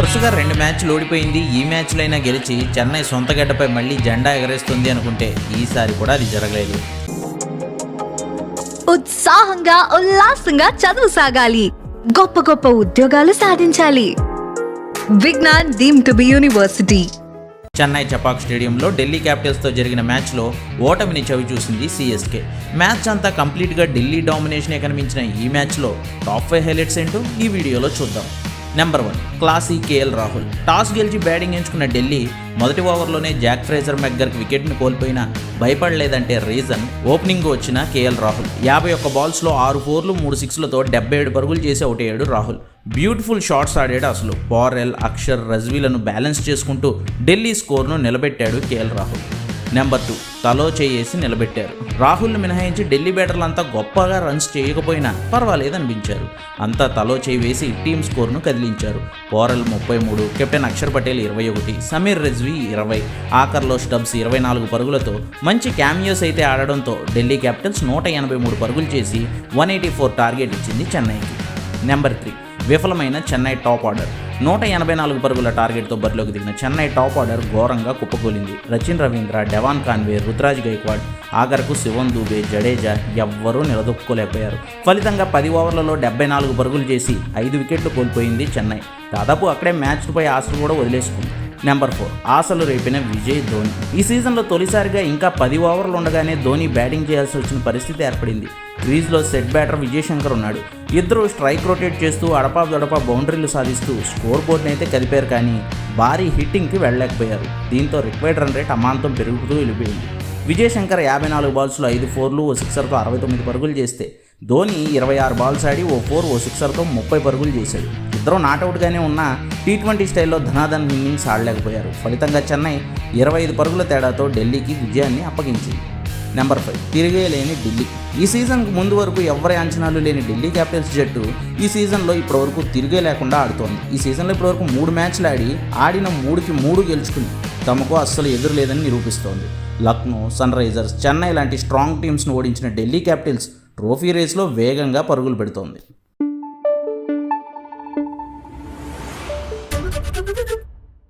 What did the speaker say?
వరుసగా 2 మ్యాచ్లు ఓడిపోయింది. ఈ మ్యాచ్లైనా గెలిచి చెన్నై సొంత గడ్డపై మళ్లీ జెండా ఎగరేస్తుంది అనుకుంటే ఈసారి కూడా అది జరగలేదు. ఉత్సాహంగా ఉల్లాసంగా చదువు సాగాలి, గొప్ప గొప్ప ఉద్యోగాలు సాధించాలి. Vignan deemed to be university. Chennai Chepauk స్టేడియంలో ఢిల్లీ క్యాపిటల్స్తో జరిగిన మ్యాచ్లో ఓటమిని చవి చూసింది సిఎస్కే. మ్యాచ్ అంతా కంప్లీట్గా ఢిల్లీ డామినేషనే కనిపించిన ఈ మ్యాచ్లో టాప్ 5 హైలైట్స్ ఏంటో ఈ వీడియోలో చూద్దాం. Number 1 classy KL Rahul. Toss గెలిచి బ్యాటింగ్ ఎంచుకున్న ఢిల్లీ మొదటి ఓవర్లోనే జాక్ ఫ్రేజర్ మెగ్గర్కి వికెట్ని కోల్పోయినా భయపడలేదంటే రీజన్ ఓపెనింగ్ వచ్చిన కేఎల్ రాహుల్. 51 బాల్స్లో 6 4లు 3 6లతో 77 పరుగులు చేసి అవుట్ అయ్యాడు రాహుల్. బ్యూటిఫుల్ షాట్స్ ఆడాడు అసలు. పారెల్, అక్షర్, రజ్వీలను బ్యాలెన్స్ చేసుకుంటూ ఢిల్లీ స్కోర్ను నిలబెట్టాడు కేఎల్ రాహుల్. నెంబర్ 2 తలో చేసి నిలబెట్టారు. రాహుల్ని మినహాయించి ఢిల్లీ బ్యాటర్లు అంతా గొప్పగా రన్స్ చేయకపోయినా పర్వాలేదనిపించారు. అంతా తలో వేసి టీమ్ స్కోర్ను కదిలించారు. పారెల్ 33, కెప్టెన్ అక్షర్ పటేల్ 21, సమీర్ రిజ్వీ 20, ఆఖర్లో స్టబ్స్ 24 పరుగులతో మంచి క్యామియోస్ అయితే ఆడడంతో ఢిల్లీ క్యాపిటల్స్ 183 పరుగులు చేసి 184 టార్గెట్ ఇచ్చింది చెన్నైకి. నెంబర్ 3 విఫలమైన చెన్నై టాప్ ఆర్డర్. 184 పరుగుల టార్గెట్తో బరిలోకి దిగిన చెన్నై టాప్ ఆర్డర్ ఘోరంగా కుప్పకూలింది. రచిన్ రవీంద్ర, డెవాన్ కాన్వే, రుతురాజ్ గైక్వాడ్, ఆఖరకు శివన్ దూబే, జడేజా ఎవ్వరూ నిలదొక్కుకోలేకపోయారు. ఫలితంగా 10 ఓవర్లలో 74 పరుగులు చేసి 5 వికెట్లు కోల్పోయింది చెన్నై. దాదాపు అక్కడే మ్యాచ్పై ఆశలు కూడా వదిలేసుకుంది. నెంబర్ 4 ఆశలు రేపిన విజయ్ ధోని. ఈ సీజన్లో తొలిసారిగా ఇంకా 10 ఓవర్లు ఉండగానే ధోని బ్యాటింగ్ చేయాల్సి వచ్చిన పరిస్థితి ఏర్పడింది. క్రీజ్లో సెట్ బ్యాటర్ విజయ్ శంకర్ ఉన్నాడు. ఇద్దరు స్ట్రైక్ రొటేట్ చేస్తూ అడపా బౌండరీలు సాధిస్తూ స్కోర్ బోర్డుని అయితే కదిపారు, కానీ భారీ హిట్టింగ్కి వెళ్ళలేకపోయారు. దీంతో రిక్వైర్డ్ రన్ రేట్ అమాంతం పెరుగుతూ వెళ్ళిపోయింది. విజయ్ శంకర్ 54 బాల్స్లో 5 4లు ఓ సిక్సర్తో 69 పరుగులు చేస్తే ధోని 26 బాల్స్ ఆడి ఓ 4 ఓ సిక్సర్తో 30 పరుగులు చేశాడు. ఇద్దరు నాటౌట్గానే ఉన్న T20 స్టైల్లో ధనాధన్ ఇన్నింగ్స్ ఆడలేకపోయారు. ఫలితంగా చెన్నై 25 పరుగుల తేడాతో ఢిల్లీకి విజయాన్ని అప్పగించింది. నెంబర్ 5 తిరిగేలేని ఢిల్లీ. ఈ సీజన్కు ముందు వరకు ఎవరి అంచనాలు లేని ఢిల్లీ క్యాపిటల్స్ జట్టు ఈ సీజన్లో ఇప్పటివరకు తిరిగే లేకుండా ఆడుతోంది. ఈ సీజన్లో ఇప్పటివరకు 3 మ్యాచ్లు ఆడిన 3కి 3 గెలుచుకుని తమకు అస్సలు ఎదురు లేదని నిరూపిస్తోంది. లక్నో, సన్ రైజర్స్, చెన్నై లాంటి స్ట్రాంగ్ టీమ్స్ను ఓడించిన ఢిల్లీ క్యాపిటల్స్ ట్రోఫీ రేస్లో వేగంగా పరుగులు పెడుతోంది.